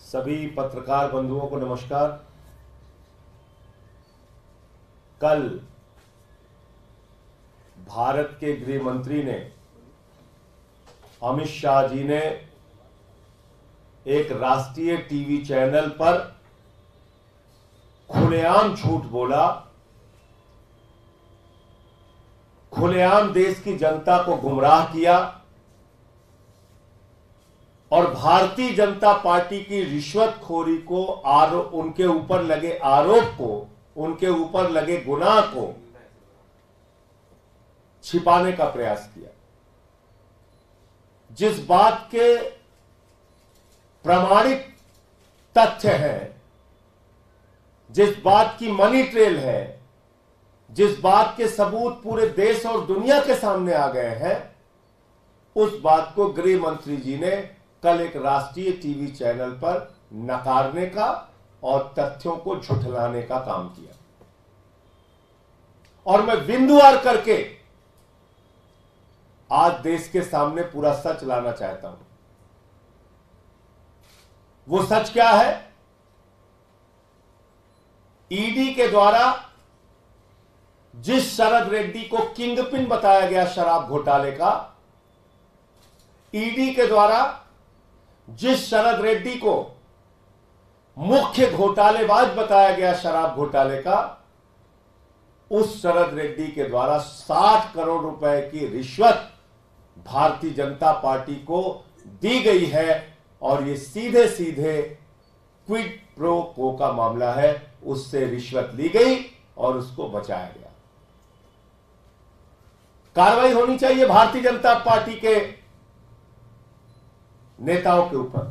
सभी पत्रकार बंधुओं को नमस्कार। कल भारत के गृह मंत्री ने, अमित शाह जी ने एक राष्ट्रीय टीवी चैनल पर खुलेआम झूठ बोला, खुलेआम देश की जनता को गुमराह किया और भारतीय जनता पार्टी की रिश्वतखोरी को, उनके ऊपर लगे आरोप को, उनके ऊपर लगे गुनाह को छिपाने का प्रयास किया। जिस बात के प्रमाणित तथ्य हैं, जिस बात की मनी ट्रेल है, जिस बात के सबूत पूरे देश और दुनिया के सामने आ गए हैं, उस बात को गृह मंत्री जी ने कल एक राष्ट्रीय टीवी चैनल पर नकारने का और तथ्यों को झुठलाने का काम किया। और मैं बिंदुवार करके आज देश के सामने पूरा सच लाना चाहता हूं। वो सच क्या है? ईडी के द्वारा जिस शरद रेड्डी को किंगपिन बताया गया शराब घोटाले का, ईडी के द्वारा जिस शरद रेड्डी को मुख्य घोटालेबाज बताया गया शराब घोटाले का, उस शरद रेड्डी के द्वारा 60 करोड़ रुपए की रिश्वत भारतीय जनता पार्टी को दी गई है और यह सीधे सीधे क्विड प्रो को का मामला है। उससे रिश्वत ली गई और उसको बचाया गया। कार्रवाई होनी चाहिए भारतीय जनता पार्टी के नेताओं के ऊपर,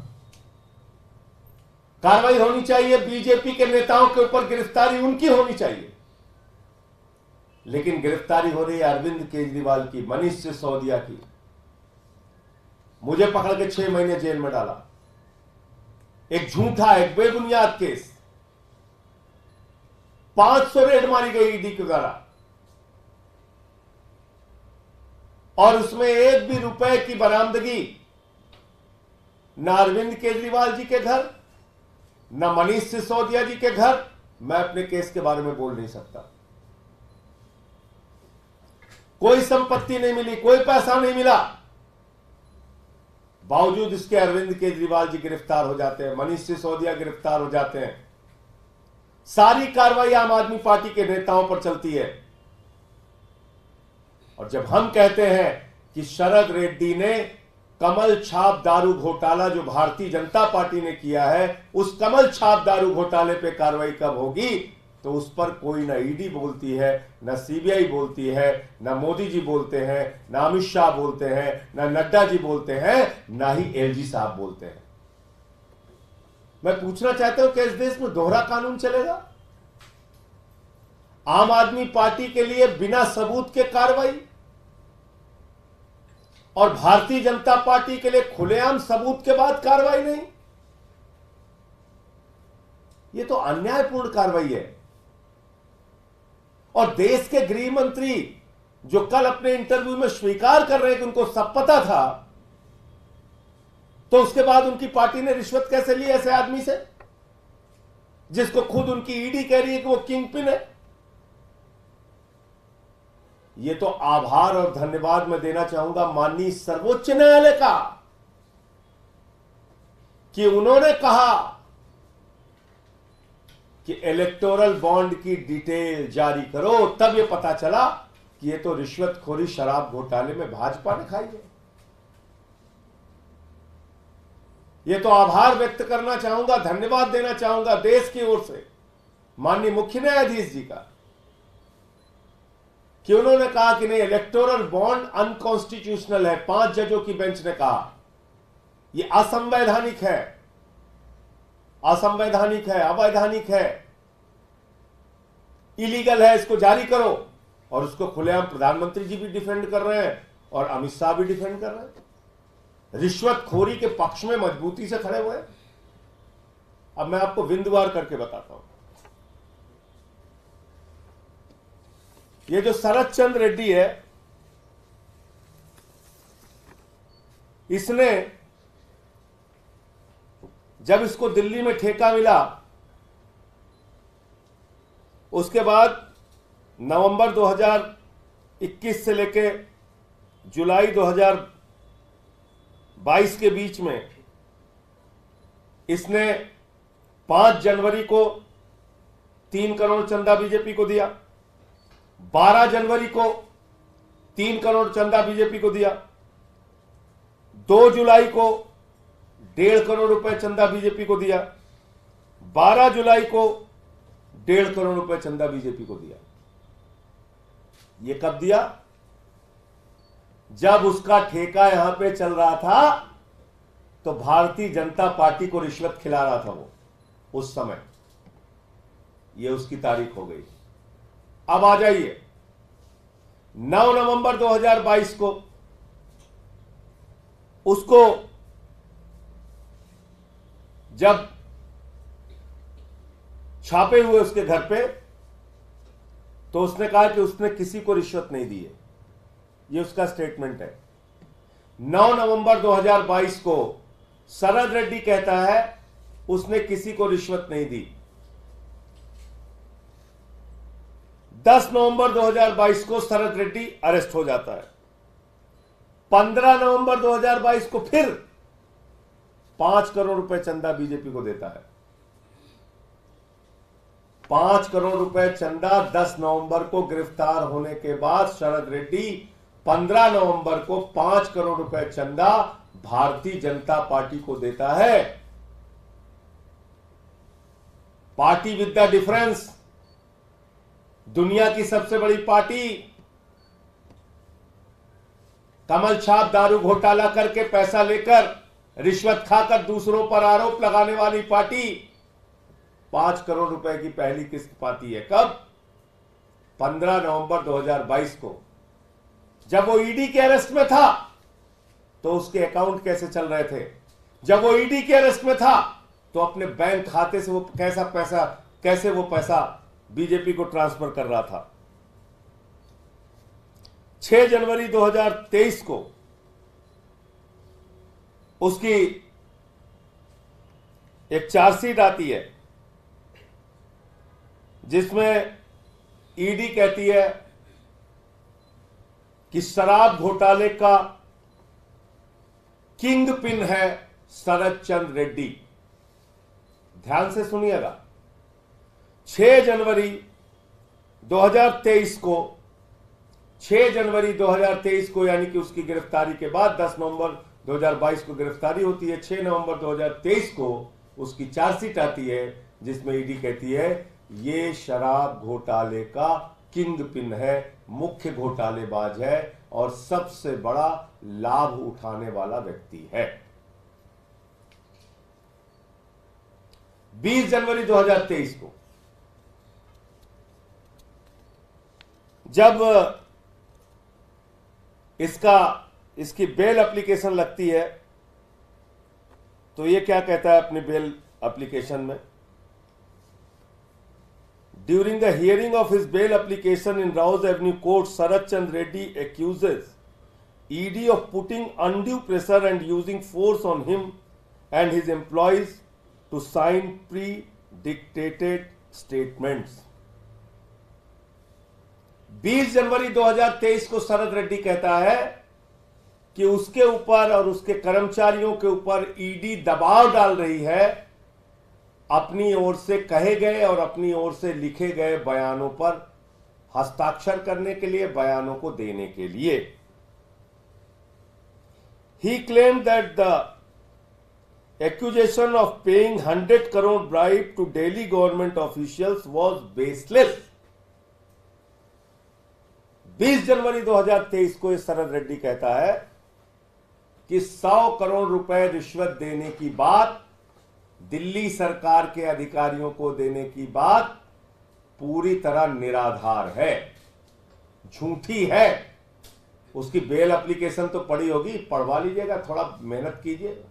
कार्रवाई होनी चाहिए बीजेपी के नेताओं के ऊपर, गिरफ्तारी उनकी होनी चाहिए। लेकिन गिरफ्तारी हो रही है अरविंद केजरीवाल की, मनीष सिसोदिया की। मुझे पकड़ के 6 महीने जेल में डाला, एक झूठा, एक बेबुनियाद केस। 500 रेड मारी गई ईडी के द्वारा और उसमें एक भी रुपए की बरामदगी न अरविंद केजरीवाल जी के घर, न मनीष सिसोदिया जी के घर। मैं अपने केस के बारे में बोल नहीं सकता। कोई संपत्ति नहीं मिली, कोई पैसा नहीं मिला, बावजूद इसके अरविंद केजरीवाल जी गिरफ्तार हो जाते हैं, मनीष सिसोदिया गिरफ्तार हो जाते हैं। सारी कार्रवाई आम आदमी पार्टी के नेताओं पर चलती है। और जब हम कहते हैं कि शरद रेड्डी ने कमल छाप दारू घोटाला जो भारतीय जनता पार्टी ने किया है, उस कमल छाप दारू घोटाले पे कार्रवाई कब होगी, तो उस पर कोई ना ईडी बोलती है, ना सीबीआई बोलती है, ना मोदी जी बोलते हैं, ना अमित शाह बोलते हैं, ना नड्डा जी बोलते हैं, ना ही एलजी साहब बोलते हैं। मैं पूछना चाहता हूं कि इस देश में दोहरा कानून चलेगा? आम आदमी पार्टी के लिए बिना सबूत के कार्रवाई और भारतीय जनता पार्टी के लिए खुलेआम सबूत के बाद कार्रवाई नहीं। यह तो अन्यायपूर्ण कार्रवाई है। और देश के गृह मंत्री जो कल अपने इंटरव्यू में स्वीकार कर रहे हैं कि उनको सब पता था, तो उसके बाद उनकी पार्टी ने रिश्वत कैसे ली ऐसे आदमी से, जिसको खुद उनकी ईडी कह रही है कि वो किंगपिन है? ये तो आभार और धन्यवाद मैं देना चाहूंगा माननीय सर्वोच्च न्यायालय का कि उन्होंने कहा कि इलेक्टोरल बॉन्ड की डिटेल जारी करो। तब ये पता चला कि ये तो रिश्वतखोरी शराब घोटाले में भाजपा ने खाई है। ये तो आभार व्यक्त करना चाहूंगा, धन्यवाद देना चाहूंगा देश की ओर से माननीय मुख्य न्यायाधीश जी का कि उन्होंने कहा कि नहीं, इलेक्टोरल बॉन्ड अनकॉन्स्टिट्यूशनल है। 5 जजों की बेंच ने कहा यह असंवैधानिक है, असंवैधानिक है, अवैधानिक है, इलीगल है, इसको जारी करो। और उसको खुलेआम प्रधानमंत्री जी भी डिफेंड कर रहे हैं और अमित शाह भी डिफेंड कर रहे हैं। रिश्वतखोरी के पक्ष में मजबूती से खड़े हुए। अब मैं आपको बिंदुवार करके बताता हूं। ये जो शरद चंद्र रेड्डी है, इसने जब इसको दिल्ली में ठेका मिला, उसके बाद नवंबर 2021 से लेके जुलाई 2022 के बीच में इसने 5 जनवरी को 3 करोड़ चंदा बीजेपी को दिया, 12 जनवरी को 3 करोड़ चंदा बीजेपी को दिया, 2 जुलाई को 1.5 करोड़ रुपए चंदा बीजेपी को दिया, 12 जुलाई को 1.5 करोड़ रुपए चंदा बीजेपी को दिया। ये कब दिया? जब उसका ठेका यहां पे चल रहा था तो भारतीय जनता पार्टी को रिश्वत खिला रहा था वो उस समय। ये उसकी तारीख हो गई। अब आ जाइए 9 नवंबर 2022 को उसको जब छापे हुए उसके घर पे, तो उसने कहा कि उसने किसी को रिश्वत नहीं दी है। ये उसका स्टेटमेंट है। 9 नवंबर 2022 को शरद रेड्डी कहता है उसने किसी को रिश्वत नहीं दी। 10 नवंबर 2022 को शरद रेड्डी अरेस्ट हो जाता है। 15 नवंबर 2022 को फिर 5 करोड़ रुपए चंदा बीजेपी को देता है। 5 करोड़ रुपए चंदा 10 नवंबर को गिरफ्तार होने के बाद शरद रेड्डी 15 नवंबर को 5 करोड़ रुपए चंदा भारतीय जनता पार्टी को देता है। पार्टी विद द डिफरेंस, दुनिया की सबसे बड़ी पार्टी, कमल छाप दारू घोटाला करके पैसा लेकर रिश्वत खाकर दूसरों पर आरोप लगाने वाली पार्टी 5 करोड़ रुपए की पहली किस्त पाती है। कब? 15 नवंबर 2022 को। जब वो ईडी के अरेस्ट में था तो उसके अकाउंट कैसे चल रहे थे? जब वो ईडी के अरेस्ट में था तो अपने बैंक खाते से वो कैसे वो पैसा बीजेपी को ट्रांसफर कर रहा था। 6 जनवरी 2023 को उसकी एक चार्जशीट आती है जिसमें ईडी कहती है कि शराब घोटाले का किंग पिन है शरद चंद्र रेड्डी। ध्यान से सुनिएगा। 6 जनवरी 2023 को यानी कि उसकी गिरफ्तारी के बाद 10 नवंबर 2022 को गिरफ्तारी होती है। 6 नवंबर 2023 को उसकी चार्जशीट आती है जिसमें ईडी कहती है ये शराब घोटाले का किंग पिन है, मुख्य घोटालेबाज है और सबसे बड़ा लाभ उठाने वाला व्यक्ति है। 20 जनवरी 2023 को जब इसकी बेल एप्लीकेशन लगती है तो ये क्या कहता है अपनी बेल एप्लीकेशन में? During the hearing of his bail application in Rouse Avenue court, Sharad Chandra Reddy accuses ED of putting undue pressure and using force on him and his employees to sign pre dictated statements. 20 जनवरी 2023 को शरद रेड्डी कहता है कि उसके ऊपर और उसके कर्मचारियों के ऊपर ईडी दबाव डाल रही है अपनी ओर से कहे गए और अपनी ओर से लिखे गए बयानों पर हस्ताक्षर करने के लिए, बयानों को देने के लिए। He claimed that the accusation of paying 100 crore bribe to Delhi government officials was baseless। 20 जनवरी 2023 को ये शरद रेड्डी कहता है कि 100 करोड़ रुपए रिश्वत देने की बात, दिल्ली सरकार के अधिकारियों को देने की बात पूरी तरह निराधार है, झूठी है। उसकी बेल एप्लीकेशन तो पड़ी होगी, पढ़वा लीजिएगा, थोड़ा मेहनत कीजिए।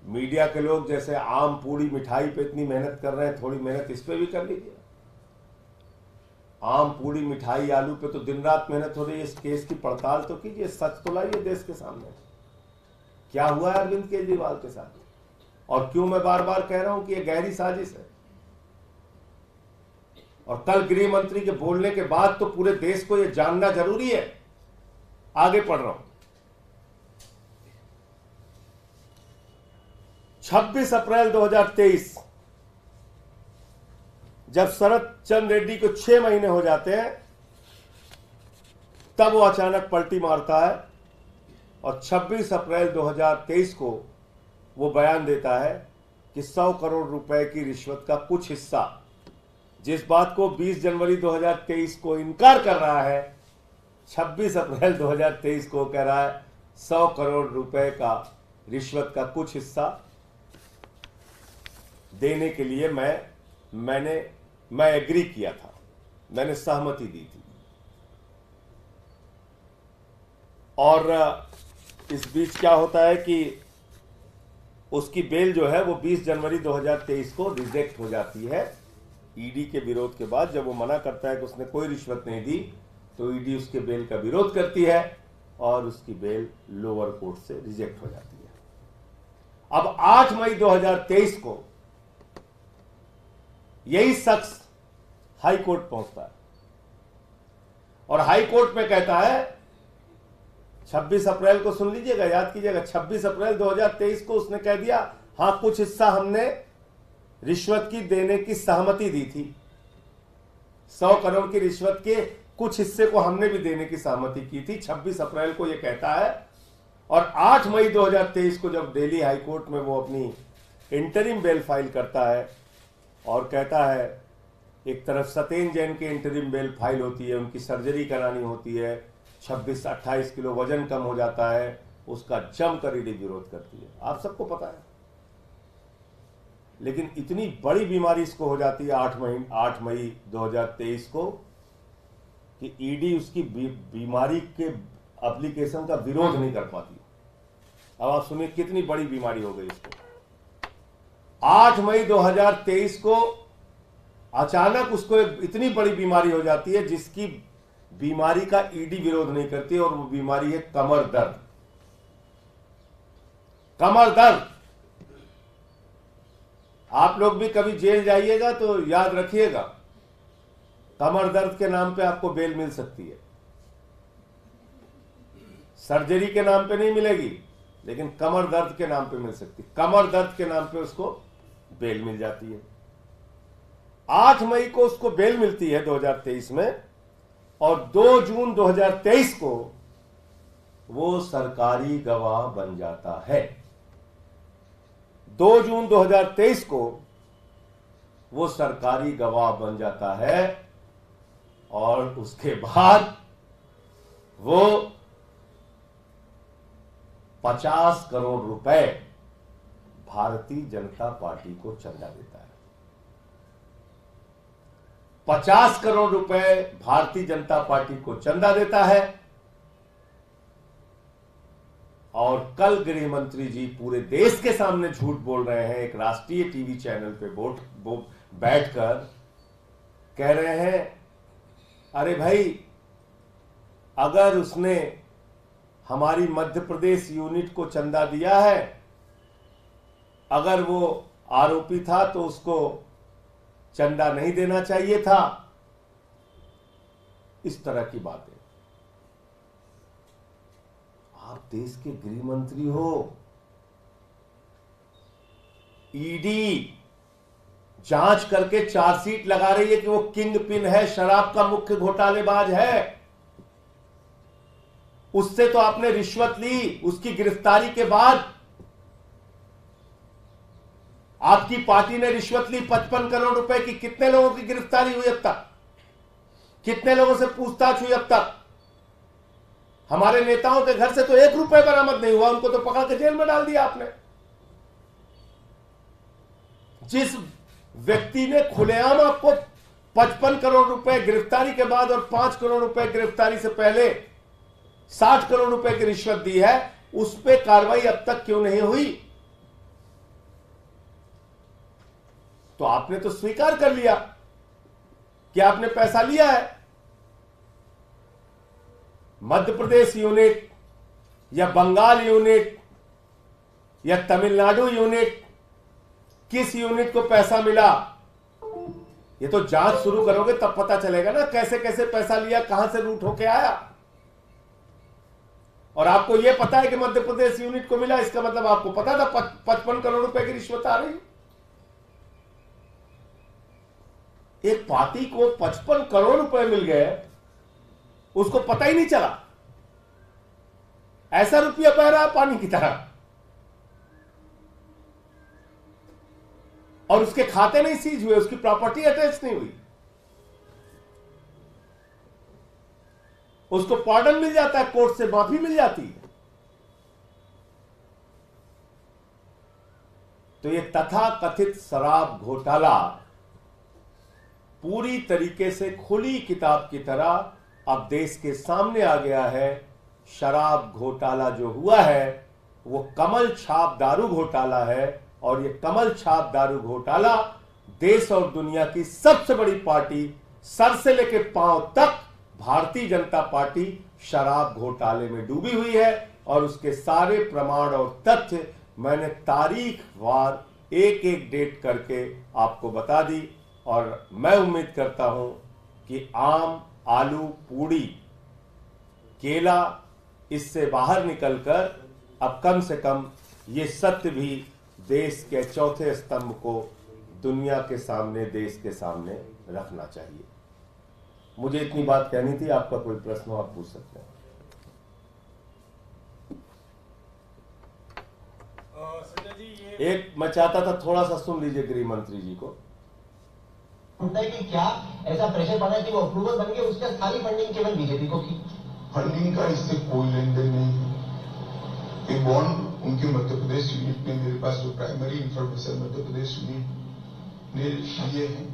मीडिया के लोग जैसे आम पूड़ी मिठाई पे इतनी मेहनत कर रहे हैं, थोड़ी मेहनत इस पे भी कर लीजिए। आम पूड़ी मिठाई आलू पे तो दिन रात मेहनत हो रही है, इस केस की पड़ताल तो कीजिए, सच तो लाइए देश के सामने। क्या हुआ है अरविंद केजरीवाल के साथ? और क्यों मैं बार बार कह रहा हूं कि यह गहरी साजिश है। और कल गृह मंत्री के बोलने के बाद तो पूरे देश को यह जानना जरूरी है। आगे पढ़ रहा हूं। 26 अप्रैल 2023 जब शरद चंद्र रेड्डी को 6 महीने हो जाते हैं, तब वो अचानक पलटी मारता है और 26 अप्रैल 2023 को वो बयान देता है कि 100 करोड़ रुपए की रिश्वत का कुछ हिस्सा, जिस बात को 20 जनवरी 2023 को इनकार कर रहा है, 26 अप्रैल 2023 को कह रहा है 100 करोड़ रुपए का रिश्वत का कुछ हिस्सा देने के लिए मैं एग्री किया था, मैंने सहमति दी थी। और इस बीच क्या होता है कि उसकी बेल जो है वो 20 जनवरी 2023 को रिजेक्ट हो जाती है ईडी के विरोध के बाद। जब वो मना करता है कि उसने कोई रिश्वत नहीं दी, तो ईडी उसके बेल का विरोध करती है और उसकी बेल लोअर कोर्ट से रिजेक्ट हो जाती है। अब 8 मई 2023 को यही शख्स हाई कोर्ट पहुंचता है और हाई कोर्ट में कहता है, 26 अप्रैल को सुन लीजिएगा, याद कीजिएगा, 26 अप्रैल 2023 को उसने कह दिया, हां कुछ हिस्सा हमने रिश्वत की देने की सहमति दी थी, 100 करोड़ की रिश्वत के कुछ हिस्से को हमने भी देने की सहमति की थी। 26 अप्रैल को यह कहता है और 8 मई 2023 को जब दिल्ली हाई कोर्ट में वो अपनी इंटरिम बेल फाइल करता है और कहता है, एक तरफ सत्येंद्र जैन की इंटरिम बेल फाइल होती है, उनकी सर्जरी करानी होती है, 26-28 किलो वजन कम हो जाता है, उसका जमकर ईडी विरोध करती है, आप सबको पता है। लेकिन इतनी बड़ी बीमारी इसको हो जाती है 8 मई 2023 को कि ईडी उसकी बीमारी के एप्लीकेशन का विरोध नहीं कर पाती। अब आप सुनिए कितनी बड़ी बीमारी हो गई इसको। 8 मई 2023 को अचानक उसको इतनी बड़ी बीमारी हो जाती है जिसकी बीमारी का ईडी विरोध नहीं करती, और वो बीमारी है कमर दर्द। कमर दर्द, आप लोग भी कभी जेल जाइएगा तो याद रखिएगा, कमर दर्द के नाम पे आपको बेल मिल सकती है। सर्जरी के नाम पे नहीं मिलेगी, लेकिन कमर दर्द के नाम पे मिल सकती है। कमर दर्द के नाम पे उसको बेल मिल जाती है। 8 मई को उसको बेल मिलती है 2023 में, और 2 जून 2023 को वो सरकारी गवाह बन जाता है। 2 जून 2023 को वो सरकारी गवाह बन जाता है और उसके बाद वो 50 करोड़ रुपए भारतीय जनता पार्टी को चंदा देता है। 50 करोड़ रुपए भारतीय जनता पार्टी को चंदा देता है। और कल गृह मंत्री जी पूरे देश के सामने झूठ बोल रहे हैं, एक राष्ट्रीय टीवी चैनल पे बैठकर कह रहे हैं, अरे भाई अगर उसने हमारी मध्य प्रदेश यूनिट को चंदा दिया है, अगर वो आरोपी था तो उसको चंदा नहीं देना चाहिए था। इस तरह की बातें। आप देश के गृह मंत्री हो, ईडी जांच करके चार्जशीट लगा रही है कि वो किंग पिन है, शराब का मुख्य घोटालेबाज है। उससे तो आपने रिश्वत ली, उसकी गिरफ्तारी के बाद आपकी पार्टी ने रिश्वत ली 55 करोड़ रुपए की। कितने लोगों की गिरफ्तारी हुई अब तक? कितने लोगों से पूछताछ हुई अब तक? हमारे नेताओं के घर से तो 1 रुपए बरामद नहीं हुआ, उनको तो पकड़ के जेल में डाल दिया आपने। जिस व्यक्ति ने खुलेआम आपको 55 करोड़ रुपए गिरफ्तारी के बाद और 5 करोड़ रुपए गिरफ्तारी से पहले 60 करोड़ रुपए की रिश्वत दी है, उस पर कार्रवाई अब तक क्यों नहीं हुई? तो आपने तो स्वीकार कर लिया कि आपने पैसा लिया है। मध्य प्रदेश यूनिट या बंगाल यूनिट या तमिलनाडु यूनिट किस यूनिट को पैसा मिला, ये तो जांच शुरू करोगे तब पता चलेगा ना, कैसे कैसे पैसा लिया, कहां से रूट होके आया। और आपको यह पता है कि मध्य प्रदेश यूनिट को मिला, इसका मतलब आपको पता था 55 करोड़ रुपए की रिश्वत आ रही। एक पार्टी को 55 करोड़ रुपए मिल गए, उसको पता ही नहीं चला। ऐसा रुपया बह रहा पानी की तरह, और उसके खाते नहीं सीज हुए, उसकी प्रॉपर्टी अटैच नहीं हुई, उसको पार्डन मिल जाता है, कोर्ट से माफी मिल जाती है। तो ये तथाकथित शराब घोटाला पूरी तरीके से खुली किताब की तरह अब देश के सामने आ गया है। शराब घोटाला जो हुआ है वो कमल छाप दारू घोटाला है, और ये कमल छाप दारू घोटाला देश और दुनिया की सबसे बड़ी पार्टी, सर से लेकर पांव तक भारतीय जनता पार्टी शराब घोटाले में डूबी हुई है। और उसके सारे प्रमाण और तथ्य मैंने तारीख वार एक एक डेट करके आपको बता दी। और मैं उम्मीद करता हूं कि आम, आलू, पूड़ी, केला इससे बाहर निकलकर अब कम से कम ये सत्य भी देश के चौथे स्तंभ को दुनिया के सामने, देश के सामने रखना चाहिए। मुझे इतनी बात कहनी थी। आपका कोई प्रश्न हो आप पूछ सकते हैं। एक मैं चाहता था थोड़ा सा सुन लीजिए गृह मंत्री जी को। होता है कि क्या ऐसा प्रेशर पड़ा कि वो अप्रूवल बन गए, उसका सारी फंडिंग केवल बीजेपी को की। फंडिंग का इससे कोई लेन देन नहीं। ये बॉन्ड उनके मध्य प्रदेश यूनिट में, मेरे पास जो primary information Madhya Pradesh unit ने लिए हैं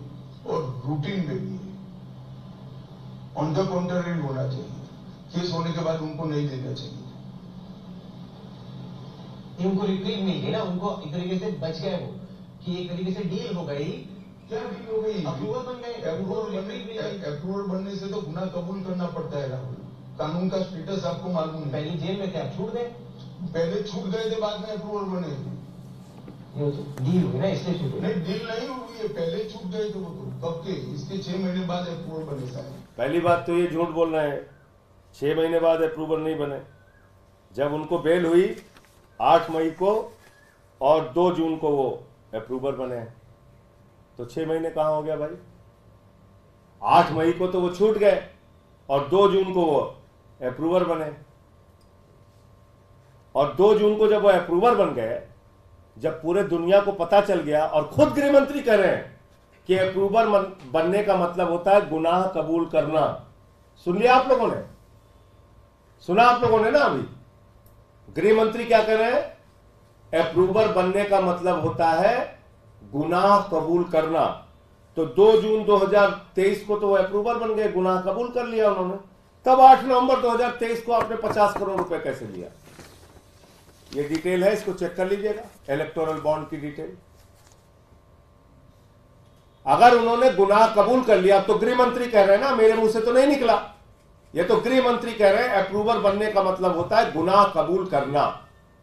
और रूटीन में भी है। ऑन द काउंटर रेट होना चाहिए, केस होने के बाद उनको नहीं देना चाहिए। उनको रिप्रीव मिल गई ना, उनको एक तरीके से बच गए वो, कि एक तरीके से डील हो गई। क्या डील हो गई? अप्रूवल बन गए। अप्रूवल बनने से तो गुनाह कबूल करना पड़ता है राहुल। कानून का स्टेटस आपको मालूम है। पहले जेल में थे, अब छूट गए। पहले छूट गए थे, बाद में अप्रूवल बने। डील हुई ना, इसलिए छूट नहीं, डील नहीं हुई है, पहले छूट गए थे वो तो। कब के? इसके 6 महीने बाद अप्रूवल बने सारे। पहली बात तो ये झूठ बोल रहे हैं, 6 महीने बाद अप्रूवल नहीं बने। जब उनको बेल हुई 8 मई को और 2 जून को वो अप्रूवल बने हैं, तो 6 महीने कहां हो गया भाई? 8 मई को तो वो छूट गए और 2 जून को वो अप्रूवल बने। और 2 जून को जब वो अप्रूवल बन गए, जब पूरे दुनिया को पता चल गया, और खुद गृह मंत्री कह रहे हैं कि अप्रूवल बनने का मतलब होता है गुनाह कबूल करना। सुन लिया आप लोगों ने? सुना आप लोगों ने ना? अभी गृह मंत्री क्या कह रहे हैं? अप्रूवल बनने का मतलब होता है गुनाह कबूल करना। तो 2 जून 2023 को तो अप्रूवल बन गए, गुनाह कबूल कर लिया उन्होंने। तब 8 नवंबर 2023 को आपने 50 करोड़ रुपए कैसे लिया? ये डिटेल है, इसको चेक कर लीजिएगा, इलेक्टोरल बॉन्ड की डिटेल। अगर उन्होंने गुनाह कबूल कर लिया, तो गृह मंत्री कह रहे हैं ना, मेरे मुंह से तो नहीं निकला, ये तो गृह मंत्री कह रहे हैं अप्रूवल बनने का मतलब होता है गुनाह कबूल करना।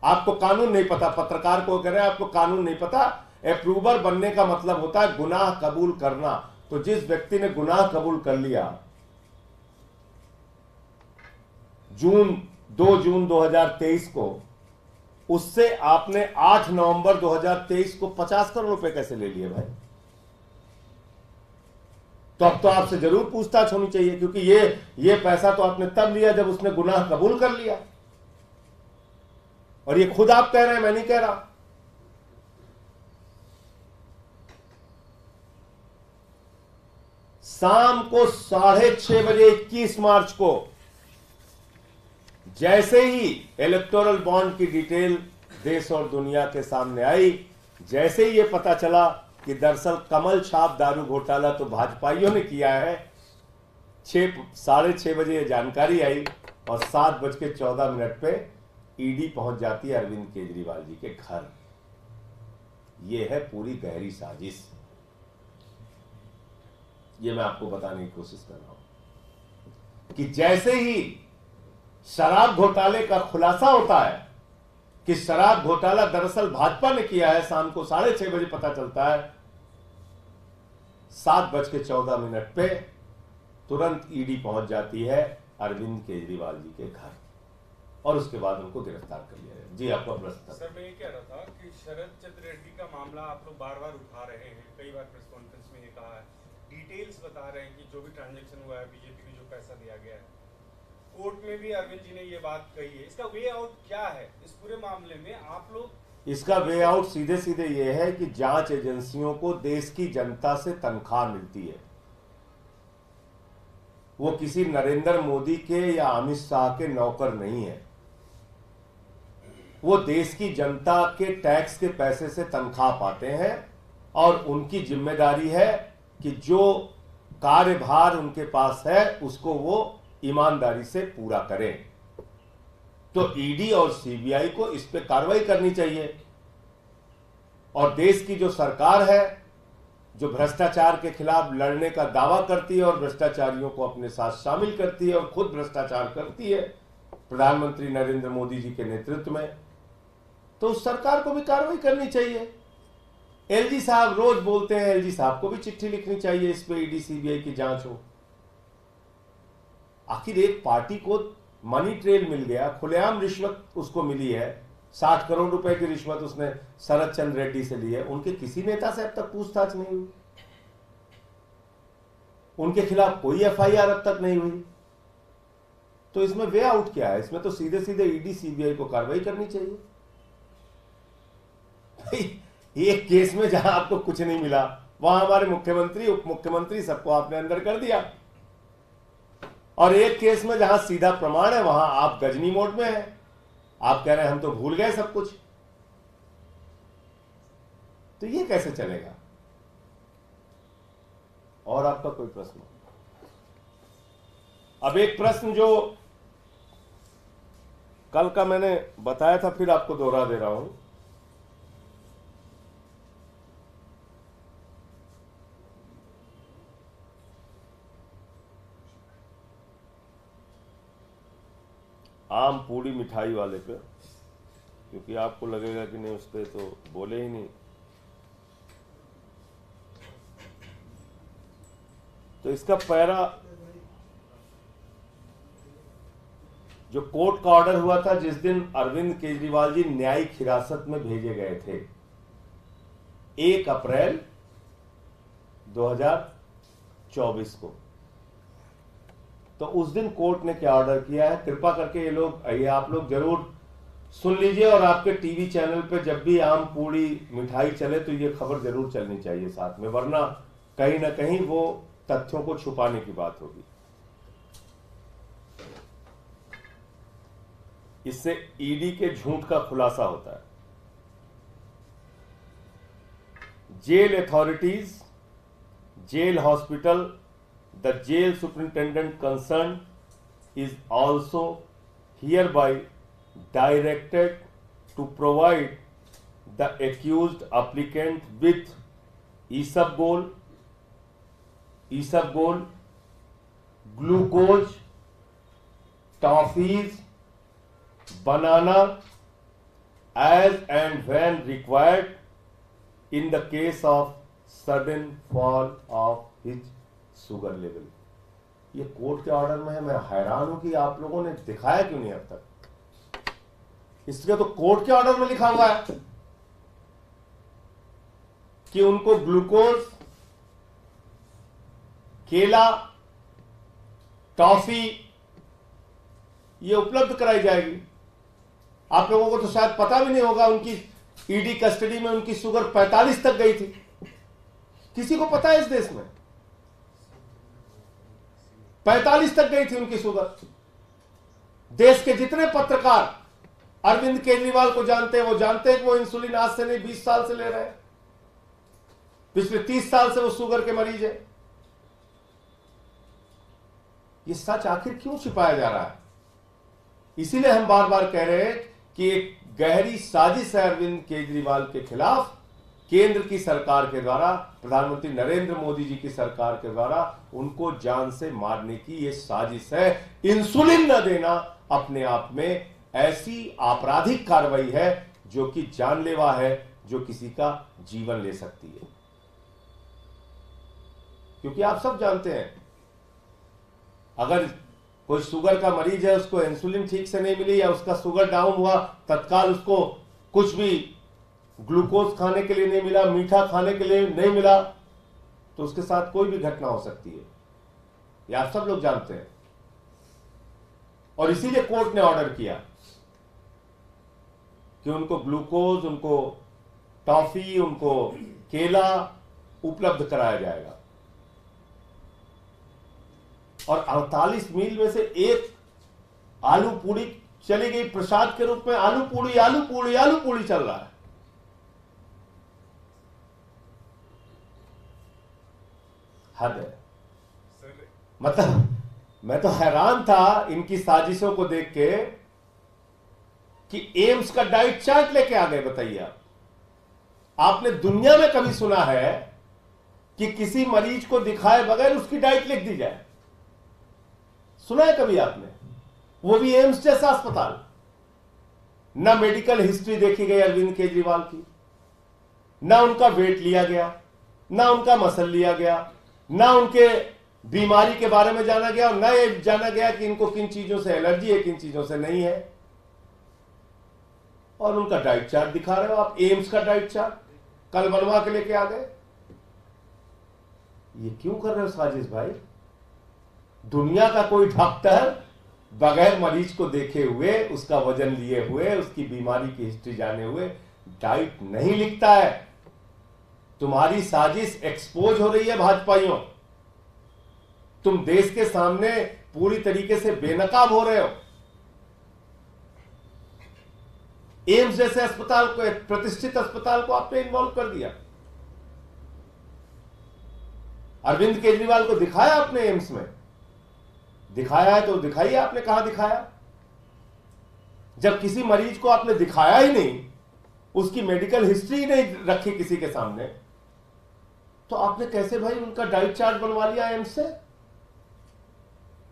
आपको कानून नहीं पता, पत्रकार को कह रहे हैं आपको कानून नहीं पता, अप्रूवल बनने का मतलब होता है गुनाह कबूल करना। तो जिस व्यक्ति ने गुनाह कबूल कर लिया 2 जून 2023 को, उससे आपने 8 नवंबर 2023 को 50 करोड़ रुपए कैसे ले लिए भाई? तो अब तो आपसे जरूर पूछताछ होनी चाहिए, क्योंकि ये पैसा तो आपने तब लिया जब उसने गुनाह कबूल कर लिया। और ये खुद आप कह रहे हैं, मैं नहीं कह रहा। शाम को 6:30 बजे 21 मार्च को जैसे ही इलेक्टोरल बॉन्ड की डिटेल देश और दुनिया के सामने आई, जैसे ही ये पता चला कि दरअसल कमल छाप दारू घोटाला तो भाजपाइयों ने किया है, 6:30 बजे ये जानकारी आई और 7:14 पे ईडी पहुंच जाती है अरविंद केजरीवाल जी के घर। ये है पूरी गहरी साजिश। ये मैं आपको बताने की कोशिश कर रहा हूं कि जैसे ही शराब घोटाले का खुलासा होता है कि शराब घोटाला दरअसल भाजपा ने किया है, शाम को 6:30 बजे पता चलता है। 7:14 पे तुरंत ईडी पहुंच जाती है अरविंद केजरीवाल जी के घर और उसके बाद उनको गिरफ्तार कर लिया गया। जी, आपका प्रश्न था। सर, मैं ये कह रहा था कि शरद चंद्र रेड्डी का मामला आप लोग बार बार उठा रहे हैं, कई बार प्रेस कॉन्फ्रेंस में ये कहा है, डिटेल्स बता रहे हैं कि जो भी ट्रांजैक्शन हुआ है, बीजेपी को जो पैसा दिया गया है, कोर्ट में भी अरविंद जी ने ये बात कही है। इसका वे आउट क्या है इस पूरे मामले में? आप लोग इसका वे आउट सीधे सीधे ये है कि जांच एजेंसियों को देश की जनता से तनख्वाह मिलती है। वो किसी नरेंद्र मोदी के या अमित शाह के नौकर नहीं है। वो देश की जनता के टैक्स के पैसे से तनख्वाह पाते हैं और उनकी जिम्मेदारी है कि जो कार्यभार उनके पास है उसको वो ईमानदारी से पूरा करें। तो ईडी और सीबीआई को इस पे कार्रवाई करनी चाहिए और देश की जो सरकार है, जो भ्रष्टाचार के खिलाफ लड़ने का दावा करती है और भ्रष्टाचारियों को अपने साथ शामिल करती है और खुद भ्रष्टाचार करती है प्रधानमंत्री नरेंद्र मोदी जी के नेतृत्व में, तो उस सरकार को भी कार्रवाई करनी चाहिए। एलजी साहब रोज बोलते हैं, एलजी साहब को भी चिट्ठी लिखनी चाहिए इस पे ईडी सीबीआई की जांच हो। आखिर एक पार्टी को मनी ट्रेल मिल गया, खुलेआम रिश्वत उसको मिली है, 60 करोड़ रुपए की रिश्वत उसने शरद चंद्र रेड्डी से ली है। उनके किसी नेता से अब तक पूछताछ नहीं हुई, उनके खिलाफ कोई एफआईआर अब तक नहीं हुई। तो इसमें वे आउट क्या है? इसमें तो सीधे सीधे ईडी सीबीआई को कार्रवाई करनी चाहिए। एक केस में जहां आपको कुछ नहीं मिला, वहां हमारे मुख्यमंत्री, उप मुख्यमंत्री, सबको आपने अंदर कर दिया, और एक केस में जहां सीधा प्रमाण है वहां आप गजनी मोड में हैं। आप कह रहे हैं हम तो भूल गए सब कुछ। तो ये कैसे चलेगा? और आपका कोई प्रश्न? अब एक प्रश्न जो कल का मैंने बताया था, फिर आपको दोहरा दे रहा हूं। आम पूड़ी मिठाई वाले पे, क्योंकि आपको लगेगा कि नहीं उस पे तो बोले ही नहीं। तो इसका पैरा, जो कोर्ट का ऑर्डर हुआ था जिस दिन अरविंद केजरीवाल जी न्यायिक हिरासत में भेजे गए थे, 1 अप्रैल 2024 को, तो उस दिन कोर्ट ने क्या ऑर्डर किया है, कृपा करके ये आप लोग जरूर सुन लीजिए और आपके टीवी चैनल पे जब भी आम पूड़ी मिठाई चले तो ये खबर जरूर चलनी चाहिए साथ में, वरना कहीं ना कहीं वो तथ्यों को छुपाने की बात होगी। इससे ईडी के झूठ का खुलासा होता है। Jail authorities, jail hospital, the jail superintendent concerned is also hereby directed to provide the accused applicant with isabgol, glucose, toffees, banana as and when required in the case of sudden fall of his sugar level. ये court के order में है। मैं हैरान हूं कि आप लोगों ने दिखाया क्यों नहीं अब तक। इसलिए तो कोर्ट के ऑर्डर में लिखा हुआ है कि उनको ग्लूकोज, केला, टॉफी ये उपलब्ध कराई जाएगी। आप लोगों को तो शायद पता भी नहीं होगा, उनकी ईडी कस्टडी में उनकी शुगर 45 तक गई थी। किसी को पता है इस देश में? 45 तक गई थी उनकी शुगर। देश के जितने पत्रकार अरविंद केजरीवाल को जानते हैं, वो जानते हैं कि वो इंसुलिन आज से नहीं 20 साल से ले रहे हैं। पिछले 30 साल से वो शुगर के मरीज है। ये सच आखिर क्यों छिपाया जा रहा है? इसीलिए हम बार बार कह रहे हैं कि एक गहरी साजिश है अरविंद केजरीवाल के खिलाफ, केंद्र की सरकार के द्वारा, प्रधानमंत्री नरेंद्र मोदी जी की सरकार के द्वारा उनको जान से मारने की ये साजिश है। इंसुलिन न देना अपने आप में ऐसी आपराधिक कार्रवाई है जो कि जानलेवा है, जो किसी का जीवन ले सकती है। क्योंकि आप सब जानते हैं, अगर कोई शुगर का मरीज है, उसको इंसुलिन ठीक से नहीं मिली या उसका शुगर डाउन हुआ, तत्काल उसको कुछ भी ग्लूकोज खाने के लिए नहीं मिला, मीठा खाने के लिए नहीं मिला, तो उसके साथ कोई भी घटना हो सकती है। ये आप सब लोग जानते हैं। और इसीलिए कोर्ट ने ऑर्डर किया कि उनको ग्लूकोज, उनको टॉफी, उनको केला उपलब्ध कराया जाएगा। और 48 मील में से एक आलू पूड़ी चली गई प्रसाद के रूप में। आलू पूड़ी, आलू पूड़ी, आलू पूड़ी चल रहा है। हद है। मतलब मैं तो हैरान था इनकी साजिशों को देख के कि एम्स का डाइट चार्ट लेके आ गए। बताइए आप, आपने दुनिया में कभी सुना है कि किसी मरीज को दिखाए बगैर उसकी डाइट लिख दी जाए? सुना है कभी आपने? वो भी एम्स जैसा अस्पताल। ना मेडिकल हिस्ट्री देखी गई अरविंद केजरीवाल की, ना उनका वेट लिया गया, ना उनका मसल लिया गया, ना उनके बीमारी के बारे में जाना गया, और ना ये जाना गया कि इनको किन चीजों से एलर्जी है, किन चीजों से नहीं है। और उनका डाइट चार्ट दिखा रहे हो आप, एम्स का डाइट चार्ट कल बनवा के लेके आ गए। ये क्यों कर रहे हो साजिश भाई? दुनिया का कोई डॉक्टर बगैर मरीज को देखे हुए, उसका वजन लिए हुए, उसकी बीमारी की हिस्ट्री जाने हुए डाइट नहीं लिखता है। तुम्हारी साजिश एक्सपोज हो रही है भाजपाइयों। तुम देश के सामने पूरी तरीके से बेनकाब हो रहे हो। एम्स जैसे अस्पताल को, एक प्रतिष्ठित अस्पताल को आपने इन्वॉल्व कर दिया। अरविंद केजरीवाल को दिखाया आपने एम्स में? दिखाया है तो दिखाइए, आपने कहां दिखाया? जब किसी मरीज को आपने दिखाया ही नहीं, उसकी मेडिकल हिस्ट्री नहीं रखी किसी के सामने, तो आपने कैसे भाई उनका डाइट चार्ट बनवा लिया एम्स से?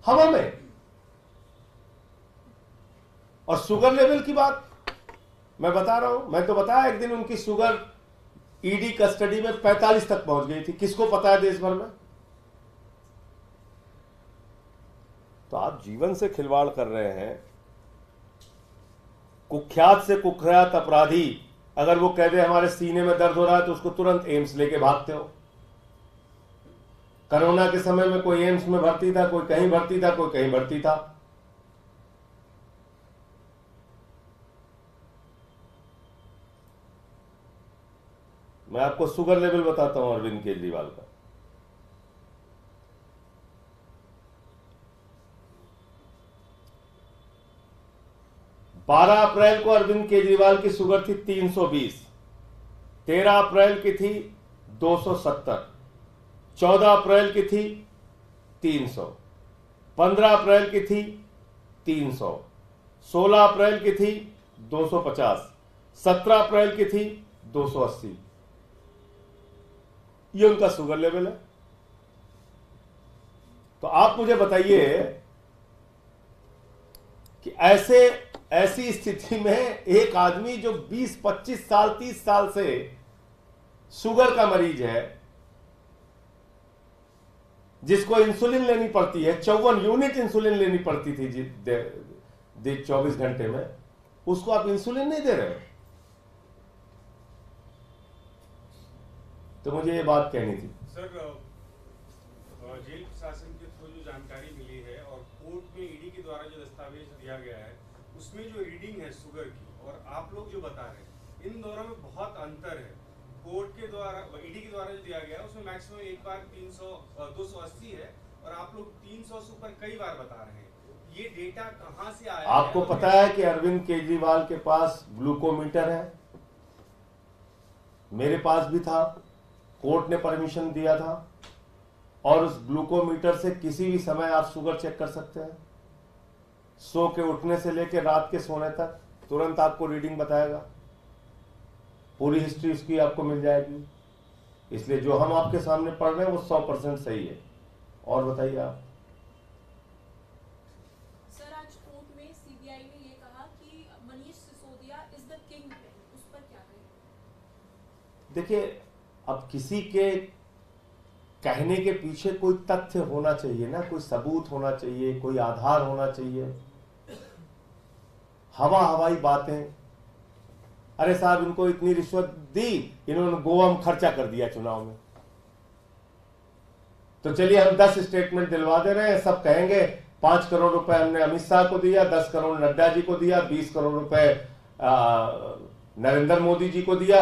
हवा में। और शुगर लेवल की बात मैं बता रहा हूं, मैं तो बताया एक दिन उनकी शुगर ईडी कस्टडी में 45 तक पहुंच गई थी। किसको पता है देश भर में? तो आप जीवन से खिलवाड़ कर रहे हैं। कुख्यात से कुख्यात अपराधी अगर वो कह दे हमारे सीने में दर्द हो रहा है, तो उसको तुरंत एम्स लेके भागते हो। कोरोना के समय में कोई एम्स में भर्ती था, कोई कहीं भर्ती था, कोई कहीं भर्ती था। मैं आपको शुगर लेवल बताता हूं अरविंद केजरीवाल का। बारह अप्रैल को अरविंद केजरीवाल की शुगर थी 320, 13 अप्रैल की थी 270, 14 अप्रैल की थी 300, 15 अप्रैल की थी 300, 16 अप्रैल की थी 250, 17 अप्रैल की थी 280। ये उनका शुगर लेवल है। तो आप मुझे बताइए कि ऐसी स्थिति में एक आदमी जो 20, 25 साल, 30 साल से शुगर का मरीज है, जिसको इंसुलिन लेनी पड़ती है, 54 यूनिट इंसुलिन लेनी पड़ती थी 24 घंटे में, उसको आप इंसुलिन नहीं दे रहे हो। तो मुझे ये बात कहनी थी। सर, जेल प्रशासन के थ्रू जो जानकारी मिली है और कोर्ट में ईडी के द्वारा जो दस्तावेज दिया गया है, उसमें जो रीडिंग है शुगर की और आप लोग जो बता रहे हैं, इन दोनों में बहुत अंतर है। कोर्ट के द्वारा, ईडी के द्वारा जो दिया गया उसमें मैक्सिमम एक बार 280 है और आप लोग 300 से ऊपर कई बार बता रहे हैं। ये डेटा कहां से आया? आपको पता है कि अरविंद केजरीवाल के पास ग्लूकोमीटर है, मेरे पास भी था, कोर्ट ने परमिशन दिया था, और उस ग्लूकोमीटर से किसी भी समय आप शुगर चेक कर सकते हैं। सो के उठने से लेकर रात के सोने तक तुरंत आपको रीडिंग बताएगा, पूरी हिस्ट्री उसकी आपको मिल जाएगी। इसलिए जो हम आपके सामने पढ़ रहे हैं वो 100% सही है। और बताइए आप। सर, आज कोर्ट में सीबीआई ने ये कहा कि देखिए, अब किसी के कहने के पीछे कोई तथ्य होना चाहिए ना, कोई सबूत होना चाहिए, कोई आधार होना चाहिए। हवाई बातें, अरे साहब इनको इतनी रिश्वत दी, इन्होंने गोवा में खर्चा कर दिया चुनाव में। तो चलिए हम 10 स्टेटमेंट दिलवा दे रहे हैं, सब कहेंगे 5 करोड़ रुपए हमने अमित शाह को दिया, 10 करोड़ नड्डा जी को दिया, 20 करोड़ रुपए नरेंद्र मोदी जी को दिया,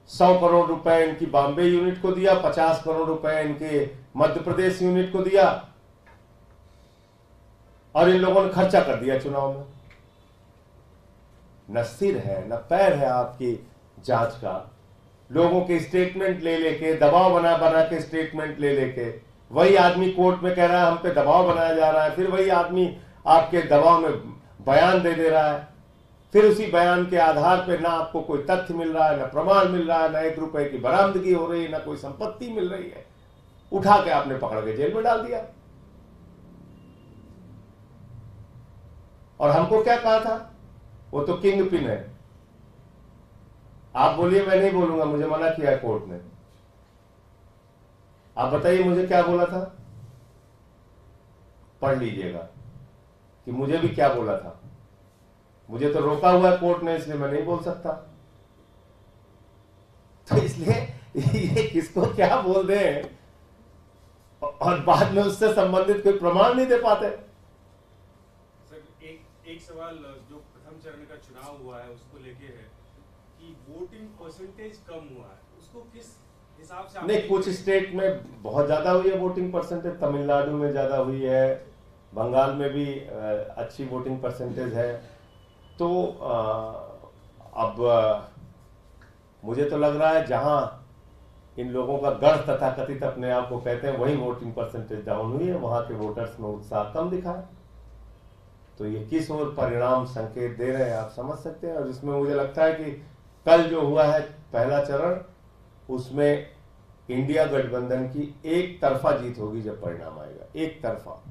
100 करोड़ रुपए इनकी बॉम्बे यूनिट को दिया, 50 करोड़ रुपए इनके मध्य प्रदेश यूनिट को दिया, और इन लोगों ने खर्चा कर दिया चुनाव में। न सिर है न पैर है आपकी जांच का। लोगों के स्टेटमेंट ले लेके, दबाव बना बना के स्टेटमेंट ले लेके, वही आदमी कोर्ट में कह रहा है हम पे दबाव बनाया जा रहा है, फिर वही आदमी आपके दबाव में बयान दे रहा है, फिर उसी बयान के आधार पे ना आपको कोई तथ्य मिल रहा है, ना प्रमाण मिल रहा है, ना 1 रुपए की बरामदगी हो रही है, ना कोई संपत्ति मिल रही है, उठा के आपने पकड़ के जेल में डाल दिया। और हमको क्या कहा था, वो तो किंग पिन है। आप बोलिए, मैं नहीं बोलूंगा, मुझे मना किया कोर्ट ने। आप बताइए मुझे क्या बोला था, पढ़ लीजिएगा कि मुझे भी क्या बोला था। मुझे तो रोका हुआ है कोर्ट ने, इसलिए मैं नहीं बोल सकता। तो इसलिए ये किसको क्या बोल दे और बाद में उससे संबंधित कोई प्रमाण नहीं दे पाते। सर एक सवाल जो प्रथम चरण का चुनाव हुआ है उसको लेके है कि वोटिंग परसेंटेज कम हुआ है, उसको किस हिसाब से? नहीं, कुछ स्टेट में बहुत ज्यादा हुई है वोटिंग परसेंटेज, तमिलनाडु में ज्यादा हुई है, बंगाल में भी अच्छी वोटिंग परसेंटेज है। तो अब मुझे तो लग रहा है जहां इन लोगों का गढ़ तथा कथित अपने आप को कहते हैं वही वोटिंग परसेंटेज डाउन हुई है, वहां के वोटर्स में उत्साह कम दिखा है। तो ये किस ओर परिणाम संकेत दे रहे हैं आप समझ सकते हैं। और इसमें मुझे लगता है कि कल जो हुआ है पहला चरण, उसमें इंडिया गठबंधन की एक तरफा जीत होगी जब परिणाम आएगा, एक तरफा।